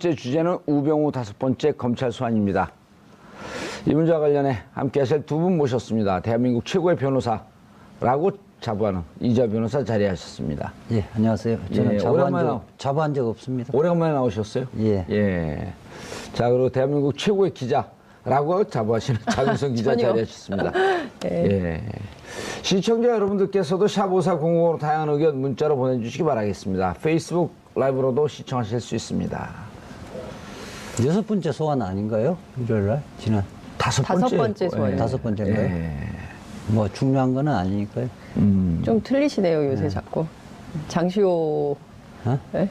번째 주제는 우병우 5번째 검찰 소환입니다. 이 문제와 관련해 함께 하실 두 분 모셨습니다. 대한민국 최고의 변호사라고 자부하는 이재화 변호사 자리하셨습니다. 예, 안녕하세요. 저는 예, 자부한 적 없습니다. 오래간만에 나오셨어요? 예. 예. 자, 그리고 대한민국 최고의 기자라고 자부하시는 장윤성 기자 자리하셨습니다. 예. 시청자 여러분들께서도 샵5400으로 다양한 의견 문자로 보내주시기 바라겠습니다. 페이스북 라이브로도 시청하실 수 있습니다. 6번째 소환 아닌가요? 일요일날? 지난 다섯 번째 소환. 5번째인가요? 예. 뭐 중요한 거는 아니니까요. 좀 틀리시네요, 요새 자꾸. 장시호. 어? 네?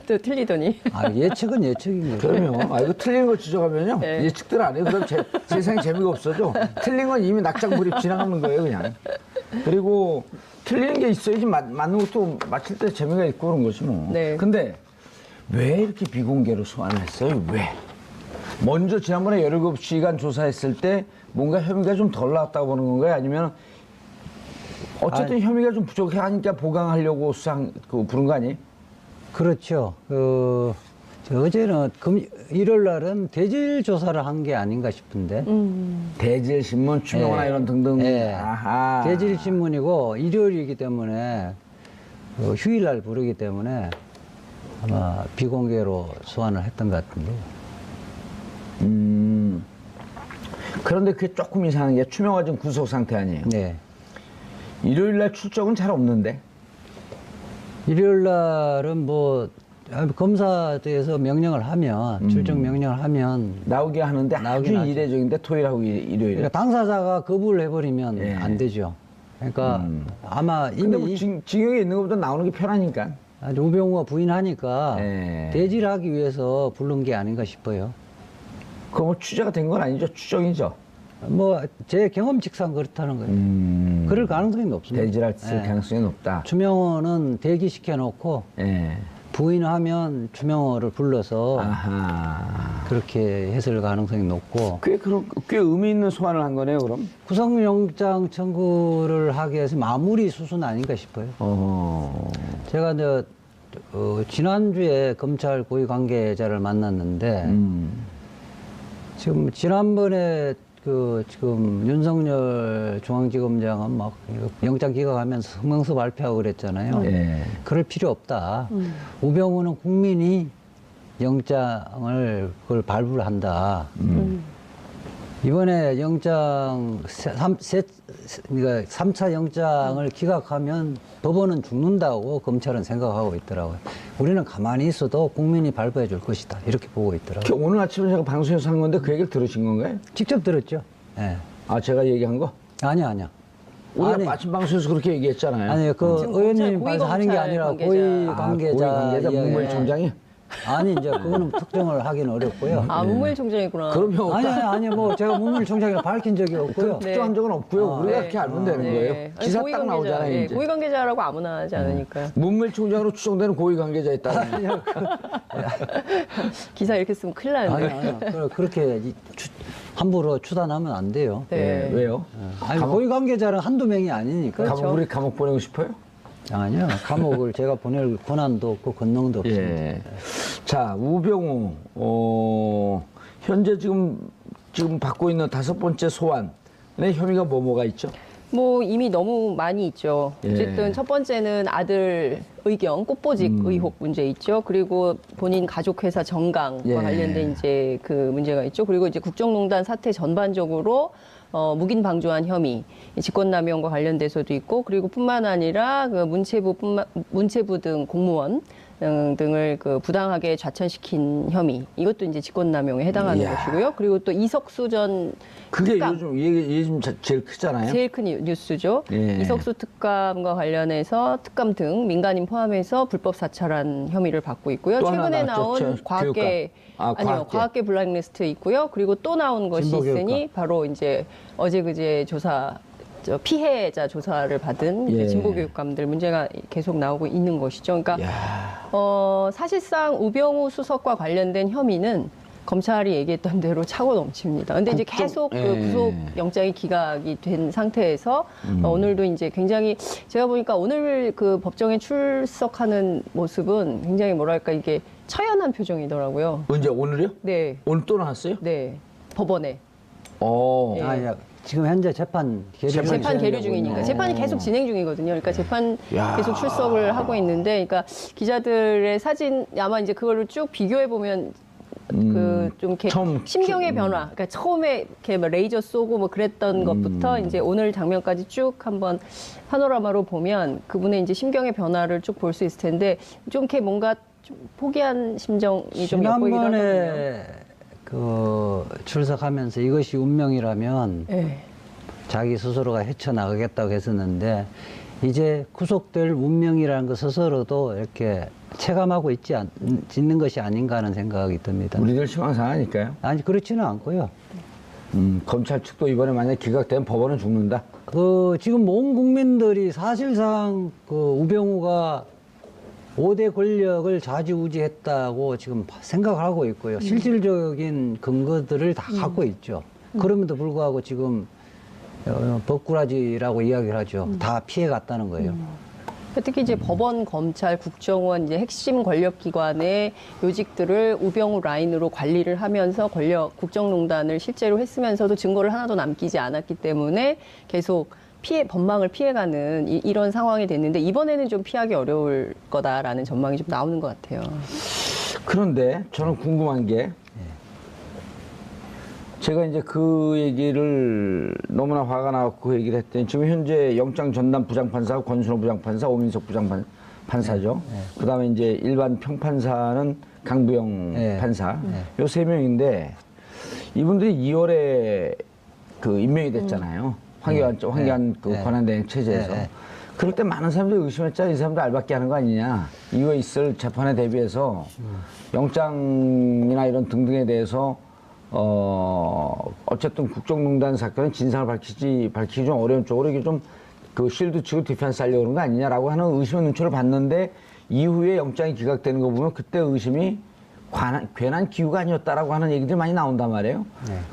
또 틀리더니. 아, 예측은 예측인 거죠. 그럼요. 아, 이거 틀린 거 지적하면요. 네. 예측들 안 해요. 그럼 세상에 재미가 없어져. 틀린 건 이미 낙장불입 지나가는 거예요, 그냥. 그리고 틀리는 게 있어야지 맞는 것도 맞힐 때 재미가 있고 그런 거지 뭐. 네. 근데 왜 이렇게 비공개로 소환을 했어요? 왜? 먼저 지난번에 17시간 조사했을 때 뭔가 혐의가 좀 덜 나왔다고 보는 건가요? 아니면 어쨌든 혐의가 좀 부족하니까 보강하려고 부른 거 아니에요? 그렇죠. 어제는 일요일 날은 대질 조사를 한 게 아닌가 싶은데. 대질신문, 추명호나 예. 이런 등등. 예. 아하. 대질신문이고 일요일이기 때문에 휴일날 부르기 때문에 아마 비공개로 소환을 했던 것 같은데. 그런데 그게 조금 이상한 게 추명호가 지금 구속 상태 아니에요? 네. 일요일 날 출석은 잘 없는데? 일요일 날은 뭐 검사대에서 명령을 하면 출정 명령을 하면 나오게 하는데 아주 나오긴 하죠. 이례적인데 토요일하고 일요일에. 그러니까 당사자가 거부를 해버리면 예. 안 되죠. 그러니까 아마 근데 뭐 이미 징역에 있는 것보다 나오는 게 편하니까. 우병우가 부인하니까 예. 대질하기 위해서 부른 게 아닌가 싶어요. 그거 뭐 취재가 된 건 아니죠? 추정이죠? 뭐 제 경험칙상 그렇다는 거예요. 그럴 가능성이 높습니다. 대질할 예. 가능성이 높다. 추명호는 대기시켜놓고 예. 부인하면 추명호를 불러서 아하. 그렇게 했을 가능성이 높고 꽤 의미 있는 소환을 한 거네요, 그럼? 구속영장 청구를 하기 위해서 마무리 수순 아닌가 싶어요. 제가 지난주에 검찰 고위 관계자를 만났는데 지금 지난번에 지금 윤석열 중앙지검장은 막 영장 기각하면서 성명서 발표하고 그랬잖아요. 예. 그럴 필요 없다. 우병우는 국민이 영장을 그걸 발부를 한다. 이번에 영장 그러니까 3차 영장을 기각하면 법원은 죽는다고 검찰은 생각하고 있더라고요. 우리는 가만히 있어도 국민이 발부해 줄 것이다. 이렇게 보고 있더라고요. 오늘 아침에 제가 방송에서 한 건데 그 얘기를 들으신 건가요? 직접 들었죠. 예. 아, 제가 얘기한 거? 아니야. 우리가 아침 방송에서 그렇게 얘기했잖아요. 아니, 지금 의원님 검찰 말씀 하는 게 아니라 고위 고위 고위 관계자. 관계자 이야기. 문무일총장이? 아니, 이제 그거는 특정을 하기는 어렵고요. 아, 문무일총장이구나. 그러면 아니, 뭐 제가 문무일총장이라 밝힌 적이 없고요. 특정한 적은 없고요. 우리가 네. 그렇게 알면 되는 거예요. 아니, 기사 고위 딱 관계자, 나오잖아요, 예, 이제. 고위 관계자라고 아무나 하지 않으니까요. 문무일총장으로 추정되는 고위 관계자 있다는. 기사 이렇게 쓰면 큰일 나는데. 아니, 그렇게 함부로 추단하면 안 돼요. 네. 왜요? 아니, 고위 관계자는 한두 명이 아니니까. 그렇죠. 우리 감옥 보내고 싶어요? 아니요. 감옥을 제가 보낼 권한도 없고 권능도 없습니다. 예. 자, 우병우, 현재 지금 받고 있는 5번째 소환의 혐의가 뭐가 있죠? 뭐 이미 너무 많이 있죠. 예. 어쨌든 첫 번째는 아들 의경 꽃보직 의혹 문제 있죠. 그리고 본인 가족회사 정강과 예. 관련된 이제 그 문제가 있죠. 그리고 이제 국정농단 사태 전반적으로 묵인 방조한 혐의, 직권남용과 관련돼서도 있고, 그리고 뿐만 아니라 그 문체부 등 공무원 등을 그 부당하게 좌천시킨 혐의, 이것도 이제 직권남용에 해당하는 이야. 것이고요. 그리고 또 이석수 전 그게 특감. 요즘 제일 크잖아요. 제일 큰 뉴스죠. 예. 이석수 특감과 관련해서 특감 등 민간인 포함해서 불법 사찰한 혐의를 받고 있고요. 또 하나 최근에 나왔죠. 나온 과학계 과학계 블랙리스트 있고요. 그리고 또 나온 것이 진보교육과. 있으니 바로 이제 어제 그제 피해자 조사를 받은 예. 진보교육감들 문제가 계속 나오고 있는 것이죠. 그러니까 야. 사실상 우병우 수석과 관련된 혐의는 검찰이 얘기했던 대로 차고 넘칩니다. 근데 이제 계속 예. 그 구속 영장이 기각이 된 상태에서 오늘도 이제 굉장히 제가 보니까 오늘 그 법정에 출석하는 모습은 굉장히 뭐랄까 이게 처연한 표정이더라고요. 언제 오늘요? 네, 오늘 또 나왔어요? 네, 법원에. 어. 예. 야, 지금 현재 재판 계류 재판 중이죠. 재판 계류 중이니까 재판이 계속 진행 중이거든요. 그러니까 재판 야. 계속 출석을 하고 있는데, 그러니까 기자들의 사진 아마 이제 그걸로 쭉 비교해 보면 그 좀 이렇게 처음 심경의 변화, 그러니까 처음에 이렇게 뭐 레이저 쏘고 뭐 그랬던 것부터 이제 오늘 장면까지 쭉 한번 파노라마로 보면 그분의 이제 심경의 변화를 쭉 볼 수 있을 텐데, 좀 이렇게 뭔가 좀 포기한 심정이 좀 엿보이기도 하거든요. 지난번에 그 출석하면서 이것이 운명이라면 네. 자기 스스로가 헤쳐나가겠다고 했었는데 이제 구속될 운명이라는 것 스스로도 이렇게 체감하고 있는 것이 아닌가 하는 생각이 듭니다. 우리들 희망사항이니까요. 아니 그렇지는 않고요. 검찰 측도 이번에 만약 기각되면 법원은 죽는다. 그 지금 온 국민들이 사실상 그 우병우가 5대 권력을 좌지우지했다고 지금 생각을 하고 있고요. 실질적인 근거들을 다 갖고 있죠. 그럼에도 불구하고 지금 법꾸라지라고 이야기를 하죠. 다 피해갔다는 거예요. 특히 이제 법원, 검찰, 국정원 이제 핵심 권력기관의 요직들을 우병우 라인으로 관리를 하면서 국정농단을 실제로 했으면서도 증거를 하나도 남기지 않았기 때문에 계속 법망을 피해가는 이런 상황이 됐는데, 이번에는 좀 피하기 어려울 거다라는 전망이 좀 나오는 것 같아요. 그런데 저는 궁금한 게 제가 이제 그 얘기를 너무나 화가 나고 그 얘기를 했더니 지금 현재 영장 전담 부장판사 권순호 부장판사, 오민석 부장판사죠. 그다음에 이제 일반 평판사는 강부영 판사. 요 세 명인데 이분들이 2월에 그 임명이 됐잖아요. 황교안 그 권한대행 체제에서. 그럴 때 많은 사람들이 의심했잖아요. 이 사람들 알박기 하는 거 아니냐. 이거 있을 재판에 대비해서 영장이나 이런 등등에 대해서 어쨌든 국정농단 사건은 진상을 밝히기 좀 어려운 쪽으로 이게 좀 그 실드 치고 디펜스 하려고 그런 거 아니냐라고 하는 의심의 눈초를 봤는데, 이후에 영장이 기각되는 거 보면 그때 의심이 괜한 기우가 아니었다라고 하는 얘기들이 많이 나온단 말이에요.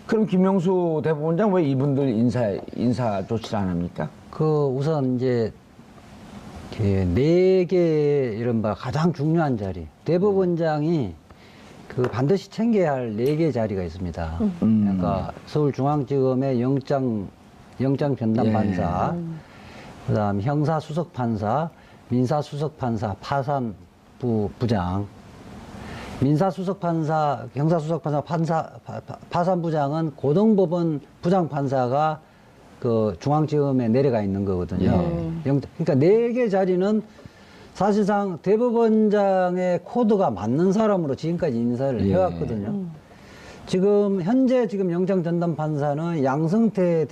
그럼 김명수 대법원장 왜 이분들 인사 조치를 안 합니까? 그 우선 이제 네 개 이른바 가장 중요한 자리, 대법원장이 그 반드시 챙겨야 할 네 개 자리가 있습니다. 그러니까 서울중앙지검의 영장 전담 판사, 그다음 형사수석판사, 민사수석판사, 파산부 부장. 민사수석판사, 형사수석판사, 파산부장은 고등법원 부장판사가 그 중앙지검에 내려가 있는 거거든요. 그러니까 네 개 자리는 사실상 대법원장의 코드가 맞는 사람으로 지금까지 인사를 해왔거든요. 지금 현재 영장 전담 판사는 양승태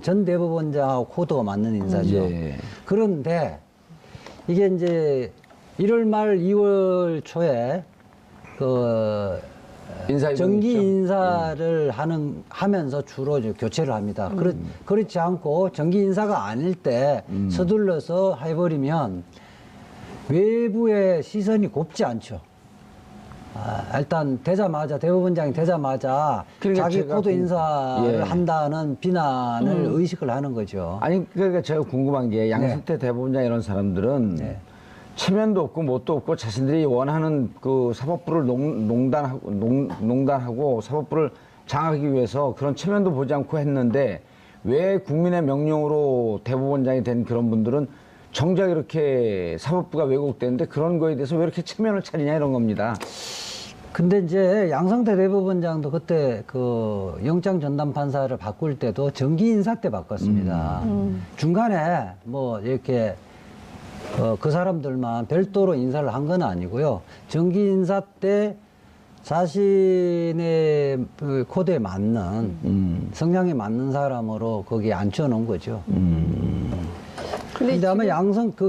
전 대법원장하고 코드가 맞는 인사죠. 그런데 이게 이제 1월 말 2월 초에 그 정기 인사를 하면서 주로 교체를 합니다. 그렇지 않고 정기 인사가 아닐 때 서둘러서 해버리면 외부의 시선이 곱지 않죠. 일단 대법원장이 되자마자 그러니까 자기 코드 인사를 한다는 비난을 의식을 하는 거죠. 아니 그러니까 제가 궁금한 게 양승태 대법원장 이런 사람들은 체면도 없고 뭣도 없고 자신들이 원하는 그 사법부를 농단하고 사법부를 장악하기 위해서 그런 체면도 보지 않고 했는데, 왜 국민의 명령으로 대법원장이 된 그런 분들은 정작 이렇게 사법부가 왜곡되는데 그런 거에 대해서 왜 이렇게 체면을 차리냐 이런 겁니다. 근데 이제 양승태 대법원장도 그때 그 영장 전담 판사를 바꿀 때도 정기 인사 때 바꿨습니다. 중간에 뭐 이렇게 그 사람들만 별도로 인사를 한 건 아니고요. 정기 인사 때 자신의 그 코드에 맞는 성향에 맞는 사람으로 거기에 앉혀놓은 거죠. 근데 아마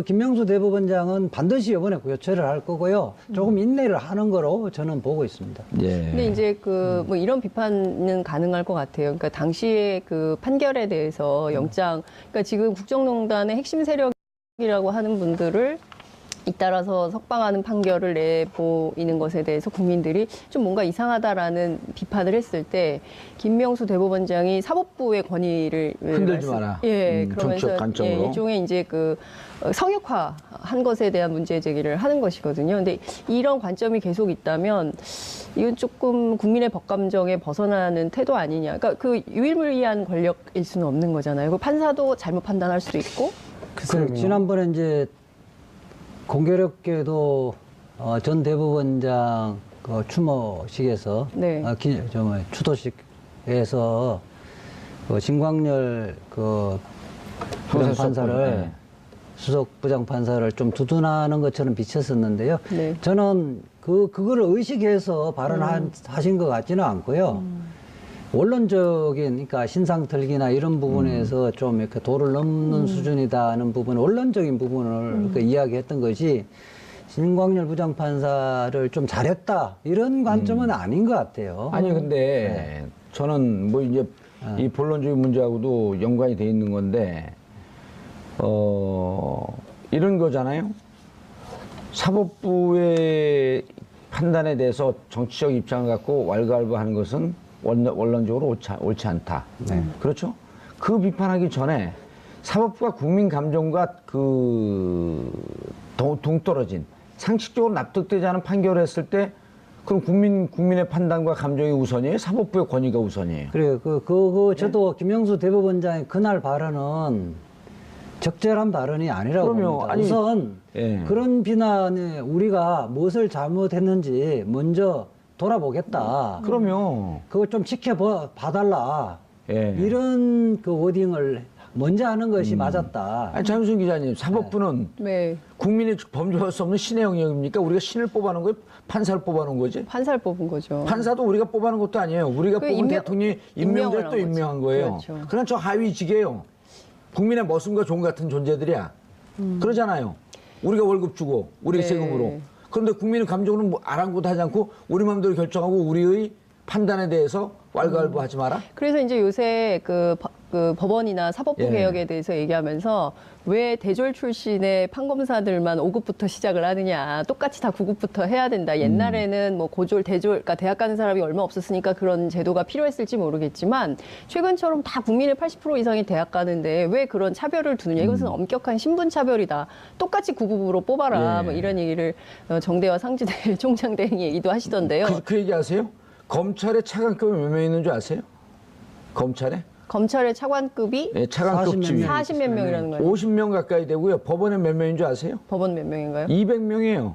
김명수 대법원장은 반드시 이번에 교체를 할 거고요. 조금 인내를 하는 거로 저는 보고 있습니다. 근데 이제 뭐 이런 비판은 가능할 것 같아요. 그러니까 당시에 그 판결에 대해서 그러니까 지금 국정농단의 핵심 세력이라고 하는 분들을 잇따라서 석방하는 판결을 내보이는 것에 대해서 국민들이 좀 뭔가 이상하다라는 비판을 했을 때 김명수 대법원장이 사법부의 권위를 흔들지 마라. 그러면서 정치적 관점으로. 일종의 이제 그 성역화한 것에 대한 문제 제기를 하는 것이거든요. 근데 이런 관점이 계속 있다면 이건 조금 국민의 법감정에 벗어나는 태도 아니냐. 그러니까 그 유일무이한 권력일 수는 없는 거잖아요. 그 판사도 잘못 판단할 수도 있고. 그 지난번에 이제 공교롭게도 전 대법원장 그 추모식에서 네. 추도식에서 그 진광열 그 부장판사를 네. 수석 부장판사를 좀 두둔하는 것처럼 비쳤었는데요. 네. 저는 그거를 의식해서 발언하신 것 같지는 않고요. 원론적인, 그러니까 신상털기나 이런 부분에서 좀 이렇게 도를 넘는 수준이다는 부분, 원론적인 부분을 그 이야기했던 것이 신광열 부장판사를 좀 잘했다 이런 관점은 아닌 것 같아요. 아니 근데 저는 뭐 이제 이 본론적인 문제하고도 연관이 돼 있는 건데 이런 거잖아요. 사법부의 판단에 대해서 정치적 입장을 갖고 왈가왈부하는 것은 원론적으로 옳지 않다. 그렇죠? 그 비판하기 전에 사법부가 국민 감정과 동떨어진 상식적으로 납득되지 않은 판결을 했을 때 그럼 국민의 판단과 감정이 우선이에요? 사법부의 권위가 우선이에요? 그래요. 저도 김영수 대법원장의 그날 발언은 적절한 발언이 아니라고 그럼요. 봅니다. 아니, 우선 예. 그런 비난에 우리가 무엇을 잘못했는지 먼저 돌아보겠다. 그럼요. 그걸 좀 지켜봐달라. 예. 이런 그 워딩을 먼저 하는 것이 맞았다. 아니, 장윤선 기자님, 사법부는 네. 국민의 범죄할 수 없는 신의 영역입니까? 우리가 신을 뽑아놓은 거예요? 판사를 뽑아놓은 거지? 판사를 뽑은 거죠. 판사도 우리가 뽑아놓은 것도 아니에요. 우리가 그 뽑은 대통령이 임명을 임명될 또 한 거지. 임명한 거예요. 그렇죠. 그런 저 하위직이에요. 국민의 머슴과 종 같은 존재들이야. 그러잖아요. 우리가 월급 주고 우리 네. 세금으로. 그런데 국민의 감정은 뭐 아랑곳하지 않고 우리 마음대로 결정하고 우리의 판단에 대해서 왈가왈부하지 마라. 그래서 이제 요새 그 법원이나 사법부 예. 개혁에 대해서 얘기하면서 왜 대졸 출신의 판검사들만 5급부터 시작을 하느냐. 똑같이 다 9급부터 해야 된다. 옛날에는 뭐 고졸, 대졸, 그러니까 대학 가는 사람이 얼마 없었으니까 그런 제도가 필요했을지 모르겠지만 최근처럼 다 국민의 80% 이상이 대학 가는데 왜 그런 차별을 두느냐. 이것은 엄격한 신분 차별이다. 똑같이 9급으로 뽑아라. 예. 뭐 이런 얘기를 정대화 상지대 총장 대행 얘기도 하시던데요. 그 얘기 아세요? 검찰에 차관급이 몇 명 있는 줄 아세요? 검찰에? 검찰의 차관급이 네, 차관급 40몇 지위. 명. 40몇 명이라는 거예요. 50명 가까이 되고요. 법원에 몇 명인 줄 아세요? 법원 몇 명인가요? 200명이에요.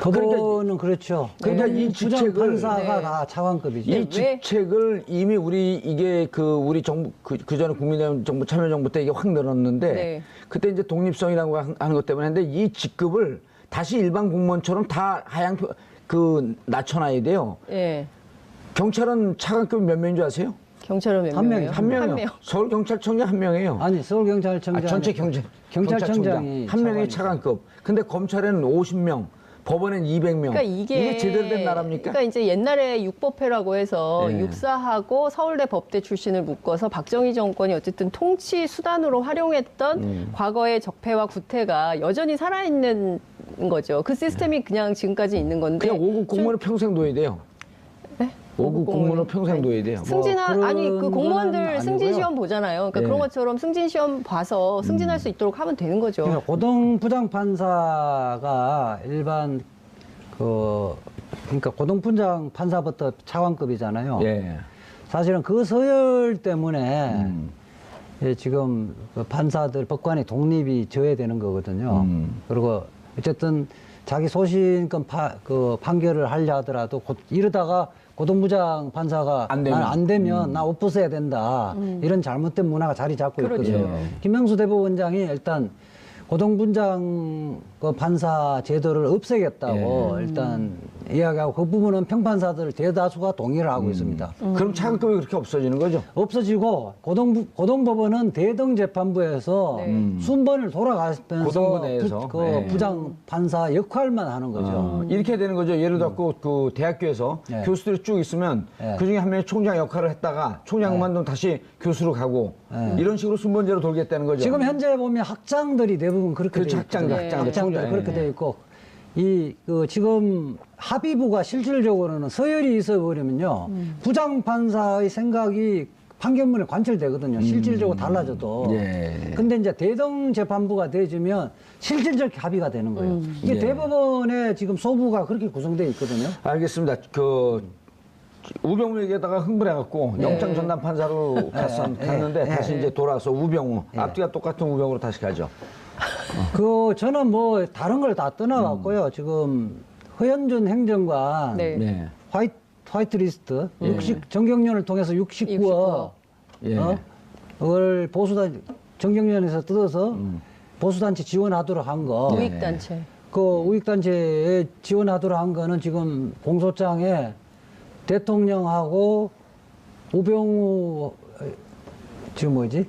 법원은 그렇죠. 그러니까 이 직책을- 판사가 네. 다 차관급이죠. 이 왜? 직책을 이미 우리 정부 그 전에 국민의힘 정부 참여정부 때 이게 확 늘었는데 네. 그때 이제 독립성이라고 하는 것 때문에 했는데 이 직급을 다시 일반 공무원처럼 다 낮춰놔야 돼요. 예. 경찰은 차관급이 몇 명인 줄 아세요? 경찰은 몇 한 명이에요? 명이요. 한 명이요. 한 명. 서울 경찰청장 한 명이에요. 아니 서울경찰청장 전체 경찰청장이 한 명이 차관이죠. 차관급. 근데 검찰에는 50명, 법원엔 200명. 그러니까 이게 제대로 된 나라입니까? 그러니까 이제 옛날에 육법회라고 해서 네. 육사하고 서울대 법대 출신을 묶어서 박정희 정권이 어쨌든 통치 수단으로 활용했던 과거의 적폐와 구태가 여전히 살아있는 거죠. 그 시스템이 그냥 지금까지 있는 건데. 그냥 5급 공무원을 평생 둬야 돼요. 네? 5급 공무원을 평생 둬야 돼요. 그런 아니 그 공무원들 건 승진 아니고요. 시험 보잖아요. 그러니까 네. 그런 것처럼 승진 시험 봐서 승진할 수 있도록 하면 되는 거죠. 그러니까 고동 부장판사가 일반 그러니까 고동 부장판사부터 차관급이잖아요. 예. 사실은 그 서열 때문에 예, 지금 그 판사들 법관의 독립이 저해되는 거거든요. 그리고 어쨌든 자기 소신껏 판결을 하려 하더라도 이러다가 고동부장 판사가 안 되면. 안 되면 나 옷 벗어야 된다. 이런 잘못된 문화가 자리 잡고 그렇죠. 있거든요. 김명수 대법원장이 일단 고동부장 판사 제도를 없애겠다고 일단 이야기하고 그 부분은 평판사들 대다수가 동의를 하고 있습니다. 그럼 차관급이 그렇게 없어지는 거죠? 없어지고 고등법원은 대등재판부에서 네. 순번을 돌아가면서 고등부 내에서. 네. 부장 판사 역할만 하는 거죠. 이렇게 되는 거죠. 예를 들어 그 대학교에서 네. 교수들이 쭉 있으면 네. 그 중에 한 명이 총장 역할을 했다가 총장 그만두면 다시 교수로 가고 이런 식으로 순번제로 돌겠다는 거죠. 지금 현재 보면 학장들이 대부분 그렇게 그렇죠. 돼 있거든요. 학장들. 학장들 네. 그렇게 돼 있고 지금 합의부가 실질적으로는 서열이 있어 버리면요 부장 판사의 생각이 판결문에 관철되거든요. 실질적으로 달라져도. 예. 근데 이제 대등 재판부가 돼지면 실질적 합의가 되는 거예요. 이게 예. 대법원의 지금 소부가 그렇게 구성되어 있거든요. 알겠습니다. 그 우병우 얘기하다가 흥분해갖고 네. 영장 전담 판사로 갔는데 다시 이제 돌아와서 우병우 앞뒤가 똑같은 우병우로 다시 가죠. 저는 뭐 다른 걸 다 떠나갔고요. 지금 허현준 행정관 네. 네. 화이트리스트 정경련을 통해서 69억 예. 그걸 정경련에서 뜯어서 보수단체 지원하도록 한 거. 우익단체. 그 우익단체에 지원하도록 한 거는 지금 공소장에 대통령하고 우병우 지금 뭐지?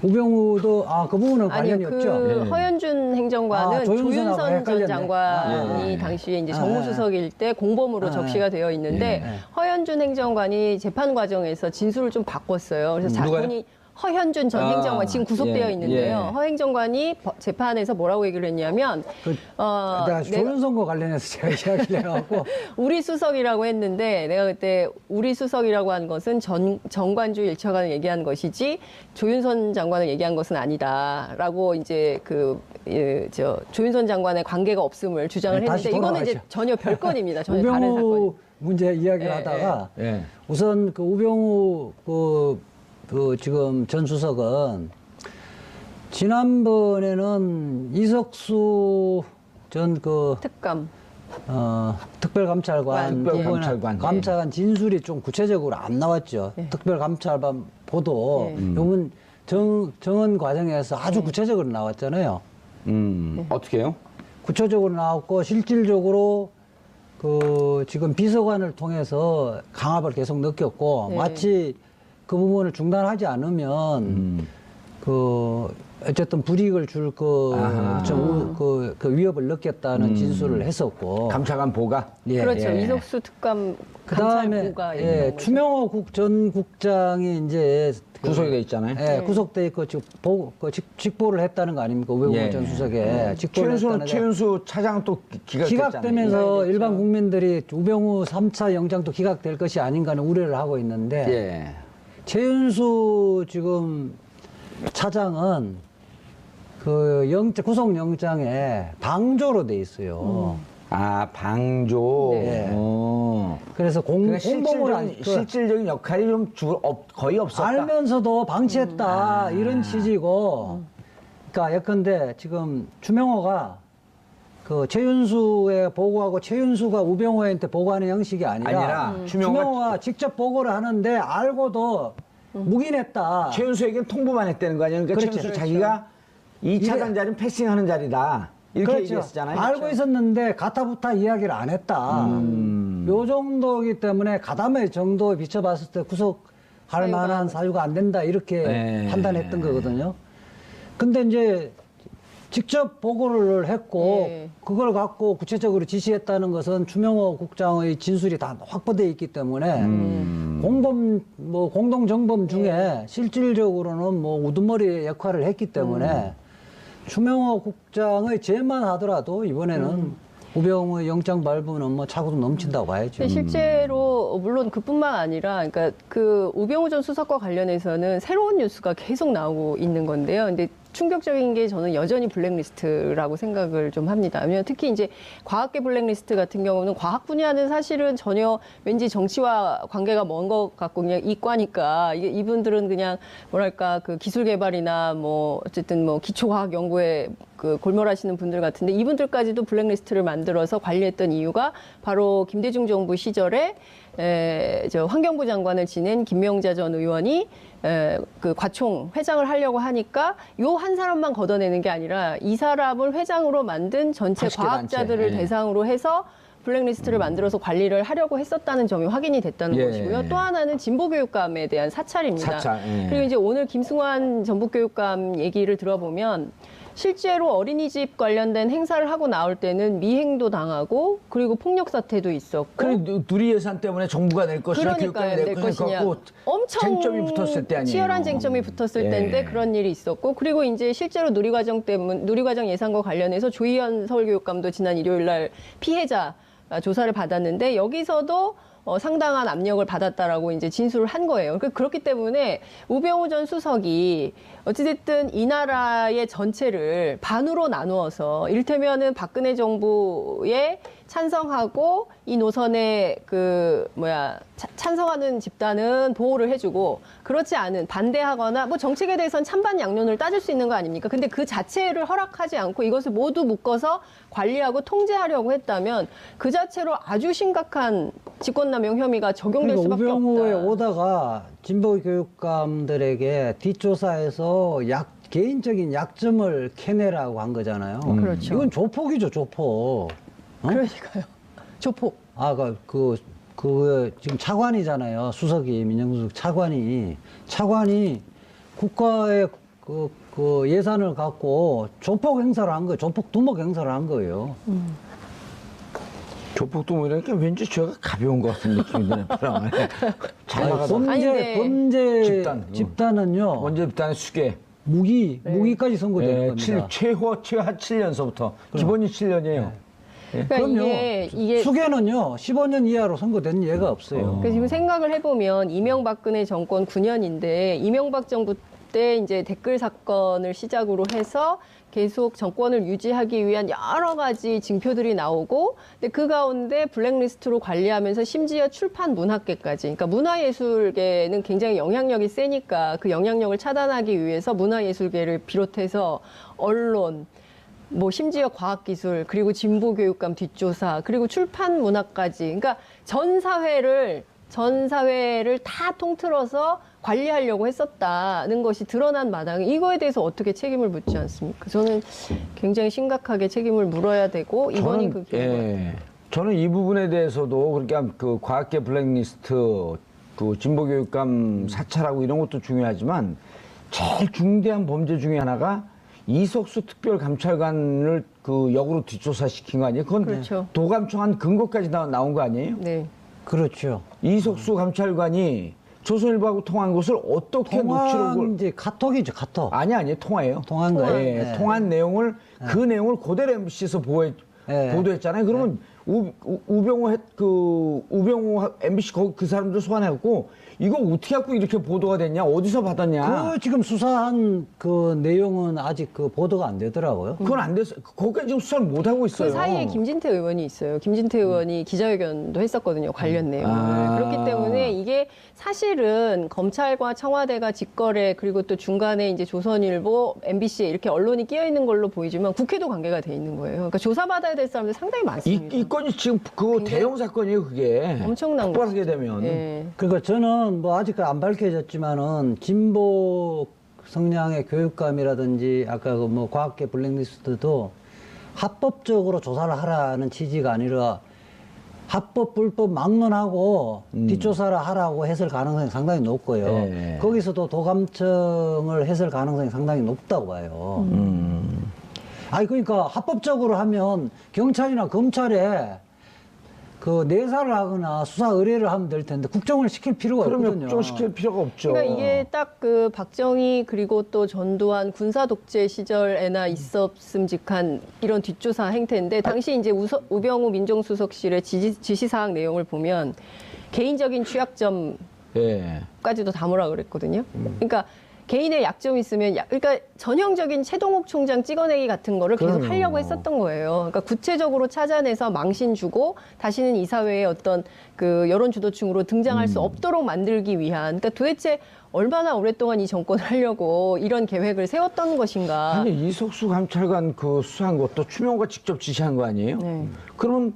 우병우도 그 부분은 아니요, 관련이 없죠. 그 허현준 행정관은 조윤선하고 조윤선 전 헷갈렸네. 장관이 당시에 이제 정무수석일 때 공범으로 적시가 되어 있는데 허현준 행정관이 재판 과정에서 진술을 좀 바꿨어요. 그래서 누가요? 자신이 허현준 전 행정관 지금 구속되어 예, 있는데요. 예. 허 행정관이 재판에서 뭐라고 얘기를 했냐면 내가 조윤선과 관련해서 제가 이야기를 해갖고 우리 수석이라고 했는데 내가 그때 우리 수석이라고 한 것은 정관주 1차관을 얘기한 것이지 조윤선 장관을 얘기한 것은 아니다라고 이제 조윤선 장관의 관계가 없음을 주장을 네, 다시 했는데 이거는 이제 돌아가죠. 전혀 별건입니다. 전혀 다른 사건이. 우병우 문제 이야기를 예, 하다가 예. 우선 그 우병우 지금 전 수석은 지난번에는 이석수 전 특감. 특별감찰관 특별감찰관. 감찰관 진술이 좀 구체적으로 안 나왔죠. 특별감찰관 보도 요번 정원 과정에서 아주 구체적으로 나왔잖아요. 어떻게 해요? 구체적으로 나왔고 실질적으로 지금 비서관을 통해서 강압을 계속 느꼈고 네. 마치 그 부분을 중단하지 않으면 어쨌든 불이익을 줄 그 위협을 느꼈다는 진술을 했었고 감찰관 보가? 예. 그렇죠. 예. 이석수 특감 그다음에 감찰부가 추명호 전 국장이 이제 구속이 돼 있잖아요. 구속돼 있고 지금 직보를 했다는 거 아닙니까? 우병우 예. 전 수석에 직보를 했다는데 최윤수 차장 또 기각됐잖아요. 기각되면서 일반 국민들이 우병우 3차 영장도 기각될 것이 아닌가는 우려를 하고 있는데 예. 최윤수 지금 차장은 구속영장에 방조로 돼 있어요. 방조. 네. 그래서 그러니까 공범을 실질적인 역할이 좀 거의 없었다. 알면서도 방치했다 이런 취지고. 그러니까 예컨대 지금 추명호가 최윤수에 보고하고 최윤수가 우병우한테 보고하는 형식이 아니라 추명호가 직접 보고를 하는데 알고도 묵인했다. 최윤수에게는 통보만 했다는 거 아니에요? 그러니까 그렇죠. 최윤수 자기가 이 차장 자리는 패싱하는 자리다. 이렇게 얘기했잖아요. 알고 있었는데 가타부타 이야기를 안 했다. 요 정도이기 때문에 가담의 정도에 비춰봤을 때 구속할 만한 사유가 안 된다 이렇게 판단했던 거거든요. 근데 이제 직접 보고를 했고 그걸 갖고 구체적으로 지시했다는 것은 추명호 국장의 진술이 다 확보되어 있기 때문에 공동정범 중에 실질적으로는 우두머리 역할을 했기 때문에 추명호 국장의 죄만 하더라도 이번에는 우병우의 영장 발부는 차고도 넘친다고 봐야죠. 실제로 물론 그뿐만 아니라 그러니까 우병우 전 수석과 관련해서는 새로운 뉴스가 계속 나오고 있는 건데요. 근데 충격적인 게 저는 여전히 블랙리스트라고 생각을 좀 합니다. 왜냐하면 특히 이제 과학계 블랙리스트 같은 경우는 과학 분야는 사실은 전혀 왠지 정치와 관계가 먼 것 같고 그냥 이과니까 이분들은 그냥 뭐랄까 기술 개발이나 어쨌든 기초과학 연구에 골몰하시는 분들 같은데 이분들까지도 블랙리스트를 만들어서 관리했던 이유가 바로 김대중 정부 시절에 환경부 장관을 지낸 김명자 전 의원이 과총 회장을 하려고 하니까 요 한 사람만 걷어내는 게 아니라 이 사람을 회장으로 만든 전체 80개 과학자들을 단체. 대상으로 해서 블랙리스트를 만들어서 관리를 하려고 했었다는 점이 확인이 됐다는 예. 것이고요. 또 하나는 진보교육감에 대한 사찰입니다. 사찰, 예. 그리고 이제 오늘 김승환 전북교육감 얘기를 들어보면 실제로 어린이집 관련된 행사를 하고 나올 때는 미행도 당하고 그리고 폭력 사태도 있었고 그래 누리 예산 때문에 정부가 낼 것이냐 교육감이 낼 것이냐 갖고 엄청 쟁점이 붙었을 때 아니에요. 치열한 쟁점이 붙었을 예. 때인데 그런 일이 있었고 그리고 이제 실제로 누리과정 예산과 관련해서 조희연 서울교육감도 지난 일요일 날 피해자 조사를 받았는데 여기서도 상당한 압력을 받았다라고 이제 진술을 한 거예요. 그렇기 때문에 우병우 전 수석이 어찌됐든 이 나라의 전체를 반으로 나누어서 이를테면은 박근혜 정부에 찬성하고 이 노선에 찬성하는 집단은 보호를 해주고 그렇지 않은 반대하거나 뭐 정책에 대해서는 찬반 양론을 따질 수 있는 거 아닙니까? 근데 그 자체를 허락하지 않고 이것을 모두 묶어서 관리하고 통제하려고 했다면 그 자체로 아주 심각한 직권남용 혐의가 적용될 수밖에 없다. 우병우에 오다가 진보 교육감들에게 뒷조사에서 개인적인 약점을 캐내라고 한 거잖아요. 그렇죠. 이건 조폭이죠, 조폭. 그러니까요. 조폭. 지금 차관이잖아요. 수석이, 민정수석 차관이 국가의 그 예산을 갖고 조폭 행사를 한 거예요. 조폭 두목 행사를 한 거예요. 조폭도 모이니까 왠지 죄가 가벼운 것 같은 느낌이 드네요. 잘 나가다. 범죄 집단은요. 범죄 집단의 수괴. 무기까지 선고되는 겁니다. 최하 7년서부터 기본이 7년이에요. 그러니까 그럼요. 이게 수괴는요 15년 이하로 선고된 예가 없어요. 그러니까 지금 생각을 해보면 이명박근혜 정권 9년인데 이명박 정부 때 이제 댓글 사건을 시작으로 해서 계속 정권을 유지하기 위한 여러 가지 징표들이 나오고 근데 그 가운데 블랙리스트로 관리하면서 심지어 출판 문학계까지 그러니까 문화예술계는 굉장히 영향력이 세니까 그 영향력을 차단하기 위해서 문화예술계를 비롯해서 언론 뭐 심지어 과학기술 그리고 진보교육감 뒷조사 그리고 출판 문화까지 그러니까 전 사회를 다 통틀어서 관리하려고 했었다는 것이 드러난 마당에 이거에 대해서 어떻게 책임을 묻지 않습니까? 저는 굉장히 심각하게 책임을 물어야 되고 이번이 그 기회인 것 같아요. 저는 이 부분에 대해서도 그러니까 그 과학계 블랙리스트, 그 진보교육감 사찰하고 이런 것도 중요하지만 제일 중대한 범죄 중에 하나가 이석수 특별감찰관을 그 역으로 뒷조사시킨 거 아니에요? 그건 그렇죠. 도감청한 근거까지 나온 거 아니에요? 네. 그렇죠. 이석수 감찰관이 조선일보하고 통한 것을 어떻게 녹취록을 이제 카톡이죠, 카톡. 아니 통화예요. 통한 거예요. 예, 네. 통한 내용을 그 내용을 그대로 MBC에서 보도했잖아요. 그러면 우병우 MBC 그 사람들 소환해갖고 이거 어떻게 갖고 이렇게 보도가 됐냐? 어디서 받았냐? 그 지금 수사한 그 내용은 아직 그 보도가 안 되더라고요. 그건 안 됐어요. 거기까지 지금 수사를 못 하고 있어요. 그 사이에 김진태 의원이 있어요. 김진태 의원이 기자회견도 했었거든요. 관련 내용을. 그렇기 때문에 이게 사실은 검찰과 청와대가 직거래 그리고 또 중간에 이제 조선일보, MBC에 이렇게 언론이 끼어 있는 걸로 보이지만 국회도 관계가 돼 있는 거예요. 그러니까 조사받아야 될 사람들 상당히 많습니다. 이 건이 지금 그 대형 사건이에요, 그게. 엄청난 폭발하게 되면. 네. 그러니까 저는 뭐 아직 안 밝혀졌지만은 진보 성향의 교육감이라든지 아까 그 뭐 과학계 블랙리스트도 합법적으로 조사를 하라는 취지가 아니라 합법 불법 막론하고 뒷조사를 하라고 했을 가능성이 상당히 높고요. 네. 거기서도 도감청을 했을 가능성이 상당히 높다고 봐요. 아니 그러니까 합법적으로 하면 경찰이나 검찰에 그 내사를 하거나 수사 의뢰를 하면 될 텐데 국정을 시킬 필요가 그러면 없거든요. 국정시킬 필요가 없죠. 그러니까 이게 딱 그 박정희 그리고 또 전두환 군사 독재 시절에나 있었음직한 이런 뒷조사 행태인데 당시 이제 우병우 민정수석실의 지시사항 내용을 보면 개인적인 취약점까지도 예. 담으라 그랬거든요. 그러니까 개인의 약점이 있으면 그러니까 전형적인 최동욱 총장 찍어내기 같은 거를 계속 그럼요. 하려고 했었던 거예요. 그러니까 구체적으로 찾아내서 망신 주고 다시는 이 사회의 어떤 그 여론 주도층으로 등장할 수 없도록 만들기 위한 그러니까 도대체 얼마나 오랫동안 이 정권을 하려고 이런 계획을 세웠던 것인가. 아니 이석수 감찰관 그 수사한 것도 추명호가 직접 지시한 거 아니에요? 네. 그러면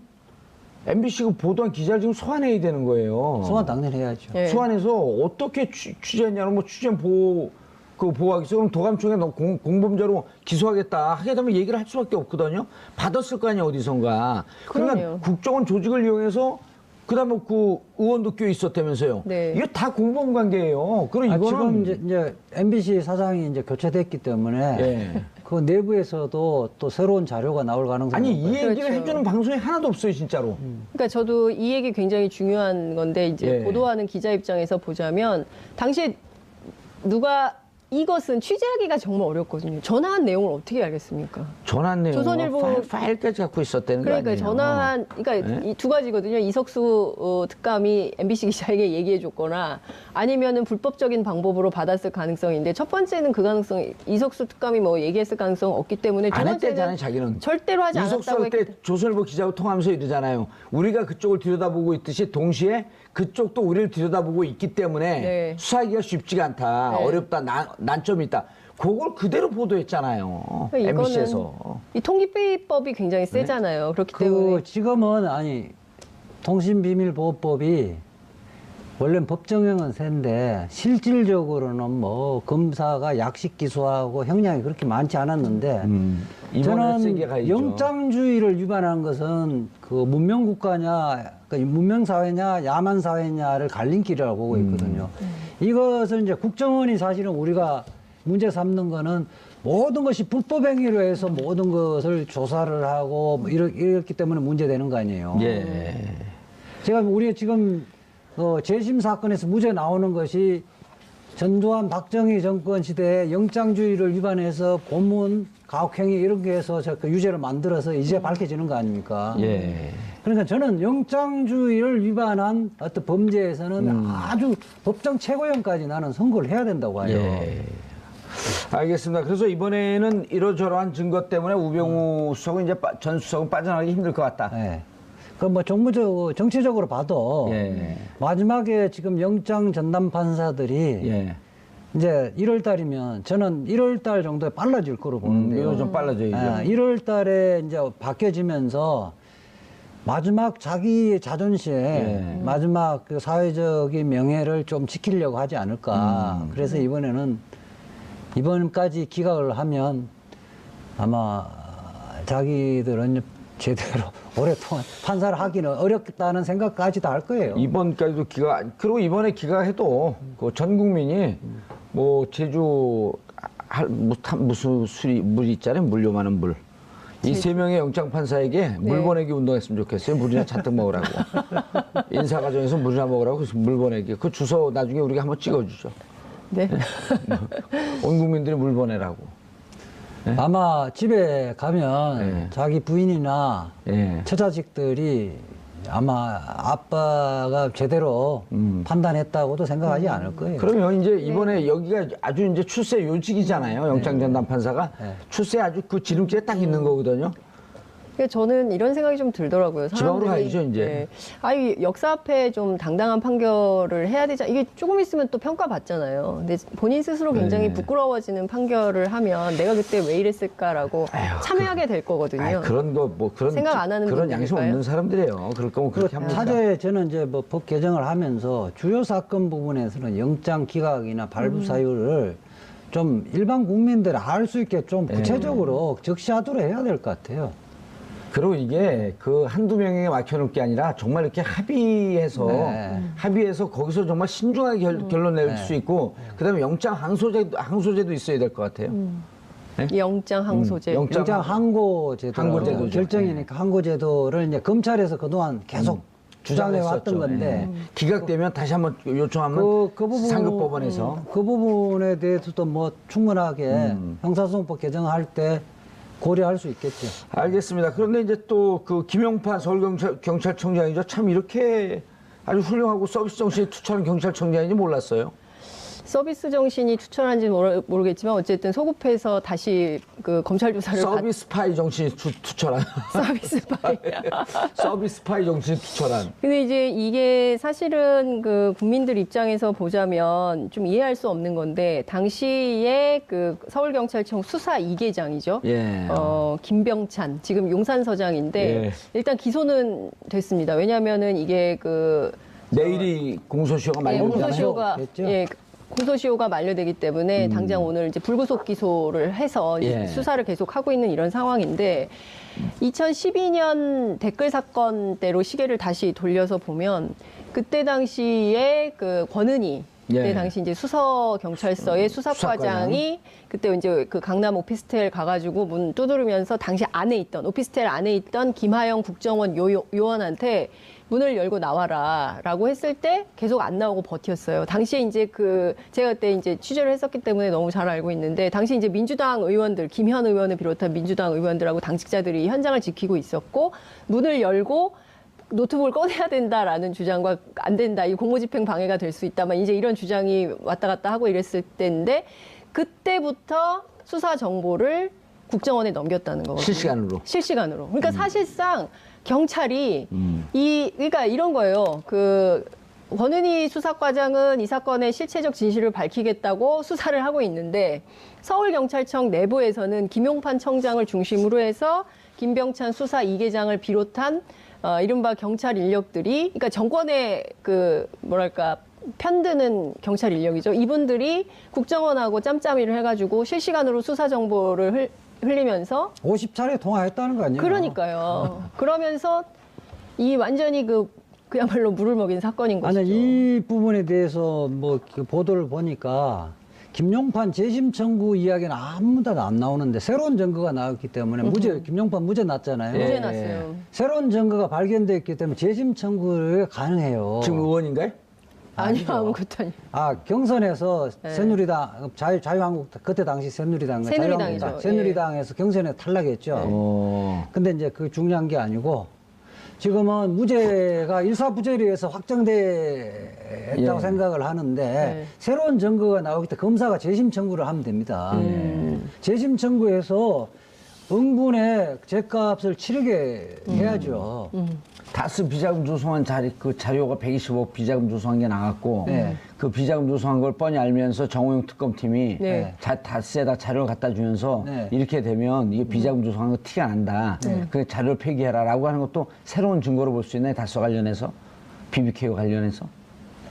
MBC가 보도한 기자를 지금 소환해야 되는 거예요. 소환 당연히 해야죠. 네. 소환해서 어떻게 취재했냐면 뭐 취재 그 보호하기 위해서 그럼 도감청에 너 공범죄로 기소하겠다 하게 되면 얘기를 할 수밖에 없거든요. 받았을 거 아니야 어디선가. 그러니까 그럼요. 국정원 조직을 이용해서 그다음에 그 의원도 껴 있었다면서요. 네. 이거 다 공범 관계예요. 그럼 이거는 지금 이제 MBC 사장이 이제 교체됐기 때문에 예. 그 내부에서도 또 새로운 자료가 나올 가능성이 아니 이 높아요. 얘기를 그렇죠. 해주는 방송이 하나도 없어요 진짜로. 그러니까 저도 이 얘기 굉장히 중요한 건데 이제 예. 보도하는 기자 입장에서 보자면 당시에 누가 이것은 취재하기가 정말 어렵거든요. 전화한 내용을 어떻게 알겠습니까? 전환 내용 조선일보- 파일까지 갖고 있었다는 거 그러니까 아니에요? 전화한 그러니까 네? 이 두 가지거든요. 이석수 특감이 MBC 기자에게 얘기해 줬거나 아니면은 불법적인 방법으로 받았을 가능성인데 첫 번째는 그 가능성 이석수 특감이 뭐 얘기했을 가능성 없기 때문에 두 안 번째는 했대잖아요 자기는. 절대로 하지 않았다고 이석수 했기 때 조선일보 기자하고 통하면서 이러잖아요. 우리가 그쪽을 들여다보고 있듯이 동시에 그쪽도 우리를 들여다보고 있기 때문에 네. 수사하기가 쉽지가 않다. 네. 어렵다. 난점이 있다. 그걸 그대로 보도했잖아요. 그러니까 MBC에서. 이 통기비법이 굉장히 세잖아요. 그렇기 때문에 그 지금은 아니 통신비밀보호법이 원래 법정형은 센데 실질적으로는 뭐 검사가 약식 기소하고 형량이 그렇게 많지 않았는데 이번에 세게 저는 가야죠. 영장주의를 위반한 것은 그 문명국가냐 그 문명사회냐 야만사회냐를 갈린 길이라고 보고 있거든요. 이것은 이제 국정원이 사실은 우리가 문제 삼는 거는 모든 것이 불법행위로 해서 모든 것을 조사를 하고 뭐 이렇기 때문에 문제되는 거 아니에요. 예. 제가 우리 지금 재심 사건에서 무죄 나오는 것이 전두환 박정희 정권 시대에 영장주의를 위반해서 고문, 가혹행위 이런 게 해서 그 유죄를 만들어서 이제 밝혀지는 거 아닙니까? 예. 그러니까 저는 영장주의를 위반한 어떤 범죄에서는 아주 법정 최고형까지 나는 선고를 해야 된다고 봐요. 예. 알겠습니다. 그래서 이번에는 이러저러한 증거 때문에 우병우 수석은 이제 전 수석은 빠져나가기 힘들 것 같다. 네. 그뭐 정치적으로 봐도 예. 마지막에 지금 영장 전담 판사들이 예. 이제 1월 달이면 저는 1월 달 정도에 빨라질 거로 보는데요. 이거 좀 빨라져야죠. 1월 달에 이제 바뀌어지면서 마지막 자기 자존심, 마지막 그 사회적인 명예를 좀 지키려고 하지 않을까. 그래서 이번까지 기각을 하면 아마 자기들은 제대로 오랫동안 판사를 하기는 어렵다는 생각까지도 할 거예요. 이번까지도 그리고 이번에 기각해도 그 전 국민이 뭐 제주 무슨 물 있잖아요. 물요 많은 물. 이 세 명의 영장 판사에게 물 보내기 운동했으면 좋겠어요. 물이나 잔뜩 먹으라고. 인사 과정에서 물이나 먹으라고 물 보내기. 그 주소 나중에 우리가 한번 찍어주죠. 네. 온 국민들이 물 보내라고. 아마 집에 가면 자기 부인이나 예. 처자식들이 아마 아빠가 제대로 판단했다고도 생각하지 않을 거예요. 그러면 이제 이번에 여기가 아주 이제 출세 요직이잖아요. 영장 전담 판사가 출세 아주 그 지름길에 딱 있는 거거든요. 그러니까 저는 이런 생각이 좀 들더라고요. 지방으로 가야죠, 이제. 아니 역사 앞에 좀 당당한 판결을 해야 되지. 이게 조금 있으면 또 평가받잖아요. 근데 본인 스스로 굉장히 부끄러워지는 판결을 하면 내가 그때 왜 이랬을까라고 참여하게 될 거거든요. 그런 거 뭐 그런 생각 안 하는 그런 양심 분들일까요? 없는 사람들이에요. 그럴 거면 그렇게 합니다. 차제에 저는 이제 뭐 법 개정을 하면서 주요 사건 부분에서는 영장 기각이나 발부 사유를 좀 일반 국민들이 알 수 있게 좀 구체적으로 적시하도록 해야 될 것 같아요. 그리고 이게 그 한두 명에게 막혀놓을 게 아니라 정말 이렇게 합의해서 거기서 정말 신중하게 결론 낼 수 있고 그다음에 영장 항소제도 있어야 될 것 같아요. 영장 항소제. 영장 항고제도 항고제도죠. 결정이니까 항고제도를 이제 검찰에서 그동안 계속 주장해 왔던 주장했었죠. 건데 기각되면 다시 한번 요청하면 그 부분 상급법원에서 그 부분에 대해서도 뭐 충분하게 형사소송법 개정할 때 고려할 수 있겠죠. 알겠습니다. 그런데 이제 또 그 김용판 서울경찰청장이죠. 참 이렇게 아주 훌륭하고 서비스 정신이 투철한 경찰청장인지 몰랐어요. 서비스 정신이 투철한지 모르겠지만 어쨌든 소급해서 다시 그 검찰 조사를 서비스 파이 정신이 투철한. 서비스 파이. 서비스 파이 정신이 투철한. 근데 이제 이게 사실은 그 국민들 입장에서 보자면 좀 이해할 수 없는 건데 당시에 그 서울경찰청 수사 2계장이죠. 예. 김병찬 지금 용산서장인데 예. 일단 기소는 됐습니다. 왜냐하면은 이게 그 내일이 공소시효가 많이 네, 오잖아요. 공소시효가 됐죠? 예. 공소시효가 만료되기 때문에 당장 오늘 이제 불구속 기소를 해서 이제 예. 수사를 계속 하고 있는 이런 상황인데 2012년 댓글 사건 때로 시계를 다시 돌려서 보면 그때 당시에 그 권은희 그때 예. 당시 이제 수서경찰서의 수사과장이 그때 이제 그 강남 오피스텔 가가지고 문 두드리면서 당시 안에 있던 오피스텔 안에 있던 김하영 국정원 요원한테 문을 열고 나와라라고 했을 때 계속 안 나오고 버텼어요. 당시에 이제 그 제가 그때 이제 취재를 했었기 때문에 너무 잘 알고 있는데 당시 이제 민주당 의원들 김현 의원을 비롯한 민주당 의원들하고 당직자들이 현장을 지키고 있었고 문을 열고 노트북을 꺼내야 된다라는 주장과 안 된다. 이 공무집행 방해가 될 수 있다만 이제 이런 주장이 왔다 갔다 하고 이랬을 때인데 그때부터 수사 정보를 국정원에 넘겼다는 거거든요. 실시간으로. 실시간으로. 그러니까 사실상 경찰이 그러니까 이런 거예요. 그 권은희 수사과장은 이 사건의 실체적 진실을 밝히겠다고 수사를 하고 있는데 서울경찰청 내부에서는 김용판 청장을 중심으로 해서 김병찬 수사 2계장을 비롯한 이른바 경찰 인력들이, 그러니까 정권의 그 뭐랄까 편드는 경찰 인력이죠. 이분들이 국정원하고 짬짬이를 해가지고 실시간으로 수사 정보를 흘리면서 50차례 통화했다는 거 아니에요? 그러니까요. 그러면서 이 완전히 그야말로 물을 먹인 사건인 것이죠. 아니, 이 부분에 대해서 뭐 그 보도를 보니까 김용판 재심 청구 이야기는 아무도 안 나오는데 새로운 증거가 나왔기 때문에 김용판 무죄 났잖아요. 예. 무죄 났어요. 새로운 증거가 발견됐기 때문에 재심 청구가 가능해요. 지금 의원인가요? 아니요, 아무것도 아니에요. 아, 경선에서 네. 새누리당, 자유한국, 그때 당시 새누리당과 새누리당이죠. 자유한국당, 새누리당에서 경선에 탈락했죠. 근데 이제 그게 중요한 게 아니고 지금은 무죄가 일사부재리에서 확정됐다고 예. 생각을 하는데 네. 새로운 증거가 나오기 때문에 검사가 재심 청구를 하면 됩니다. 재심 청구해서 응분의 죗값을 치르게 해야죠. 다스 비자금 조성한 그 자료가 125억 비자금 조성한 게 나왔고 네. 그 비자금 조성한 걸 뻔히 알면서 정호영 특검팀이 네. 다스에다 자료를 갖다 주면서 네. 이렇게 되면 이게 비자금 조성한 거 티가 난다. 그 자료를 폐기해라라고 하는 것도 새로운 증거로 볼 수 있네. 다스와 관련해서 BBK와 관련해서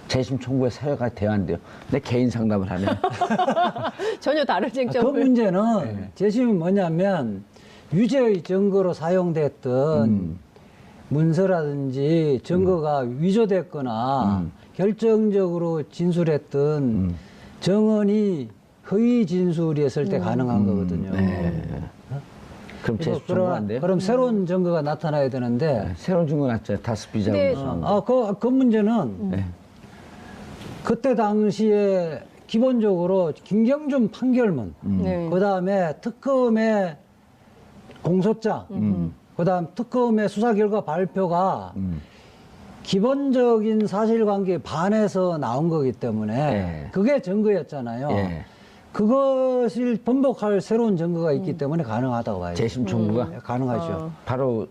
재심 청구에 사회가 돼야 안 돼요. 내 개인 상담을 하네. 전혀 다른 그 쟁점을. 문제는 재심이 뭐냐면 유죄의 증거로 사용됐던 문서라든지 증거가 위조됐거나 결정적으로 진술했던 정언이 허위 진술이었을 때 가능한 거거든요. 그럼 재심 청구 안 돼요? 그럼 새로운 증거가 나타나야 되는데 새로운 증거 났죠. 다스 비자금 네. 조성한 거. 그 문제는 그때 당시에 기본적으로 김경준 판결문, 네. 그다음에 특검의 공소장, 그다음 특검의 수사 결과 발표가 기본적인 사실관계에 반해서 나온 거기 때문에 예. 그게 증거였잖아요. 예. 그것을 번복할 새로운 증거가 있기 때문에 가능하다고 봐요. 재심 청구가 가능하죠. 바로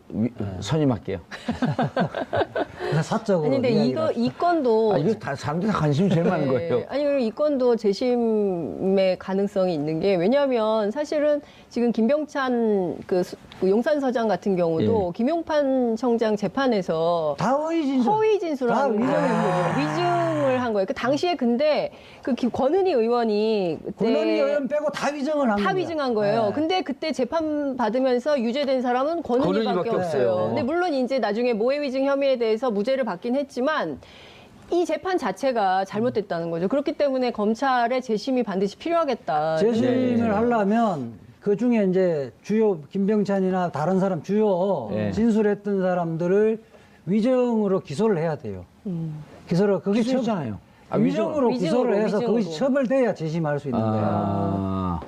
선임할게요. 그래서 사적으로. 아니 근데 이 건도 이거 다 사람들이 다 관심이 제일 많은 거예요. 아니 그리고 이 건도 재심의 가능성이 있는 게 왜냐하면 사실은 지금 김병찬 그 용산서장 같은 경우도 김용판 청장 재판에서 다 허위 진술. 허위 진술을 다 한 거예요. 위증을 한 거예요. 그 당시에 근데 그 권은희 의원이 그때 권은희 의원 빼고 다 위증을 한 다 거예요. 위증한 거예요. 네. 근데 그때 재판 받으면서 유죄된 사람은 권은희밖에 권은희밖에 없어요. 없어요. 근데 물론 이제 나중에 모해 위증 혐의에 대해서 무죄를 받긴 했지만 이 재판 자체가 잘못됐다는 거죠. 그렇기 때문에 검찰의 재심이 반드시 필요하겠다. 재심을 하려면 그 중에 이제 주요 김병찬이나 다른 사람 주요 네. 진술했던 사람들을 위증으로 기소를 해야 돼요. 기소를 그게 기소했잖아요. 위증으로 기소를 해서 위증으로. 그것이 처벌돼야 재심할 수 있는 거예요. 아.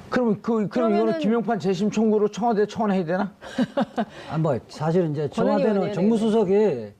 그럼 그럼 그러면은- 이거는 김용판 재심 청구로 청와대 청원해야 되나? 뭐 사실은 이제 권은희 청와대는 의원이 정무수석이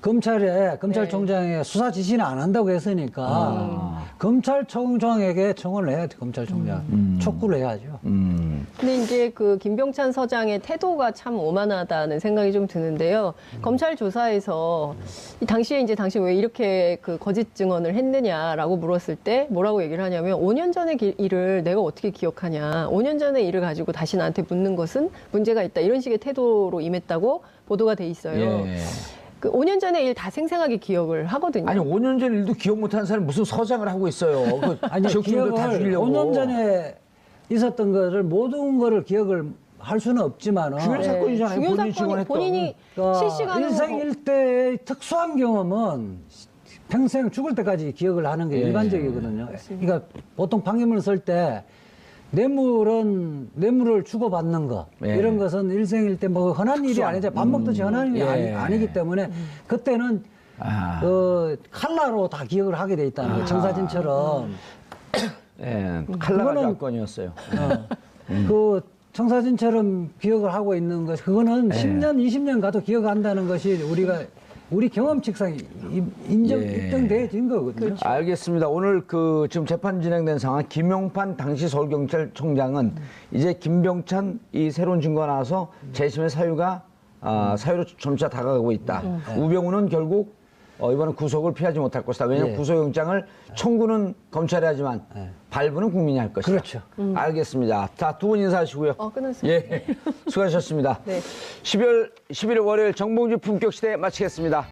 검찰총장에 수사 지시는 안 한다고 했으니까 검찰총장에게 청원을 해야 돼. 검찰총장 촉구를 해야죠. 근데 이제 그 김병찬 서장의 태도가 참 오만하다는 생각이 좀 드는데요. 검찰 조사에서 이 당시에 이제 당신 왜 이렇게 그 거짓 증언을 했느냐라고 물었을 때 뭐라고 얘기를 하냐면 5년 전의 일을 내가 어떻게 기억하냐. 5년 전의 일을 가지고 다시 나한테 묻는 것은 문제가 있다. 이런 식의 태도로 임했다고 보도가 돼 있어요. 예. 그 5년 전의 일 다 생생하게 기억을 하거든요. 아니 5년 전 일도 기억 못하는 사람이 무슨 서장을 하고 있어요. 그 아니 지역주민들 다 기억을 죽이려고. 5년 전에 있었던 거를 모든 거를 기억을 할 수는 없지만은 중요한 사건이잖아요. 중요한 본인이 사건이 직원했던. 본인이 실시간으로 일생일대의 특수한 경험은 평생 죽을 때까지 기억을 하는 게 예. 일반적이거든요. 그러니까 보통 판결문을 쓸 때 뇌물을 주고받는 거 예. 이런 것은 일생일대 뭐 흔한 일이 아니죠. 밥 먹듯이 흔한 일이 예. 아니기 때문에 그때는 아. 칼라로 다 기억을 하게 돼 있다는 거예요. 청사진처럼. 예, 칼라가 그거는- 사건이었어요. 그 청사진처럼 기억을 하고 있는 것, 그거는 10년, 20년 가도 기억한다는 것이 우리 경험칙상 입증되어진 거거든요. 알겠습니다. 오늘 그 지금 재판 진행된 상황, 김용판 당시 서울경찰청장은 이제 김병찬 이 새로운 증거가 나와서 재심의 사유가 사유로 점차 다가가고 있다. 우병우는 결국 이번엔 구속을 피하지 못할 것이다. 왜냐하면 예. 구속영장을 청구는 검찰이 하지만 발부는 국민이 할 것이다. 그렇죠. 알겠습니다. 자, 두 분 인사하시고요. 끝났습니다. 예, 수고하셨습니다. 네. 11월 월요일 정봉주 품격시대 마치겠습니다.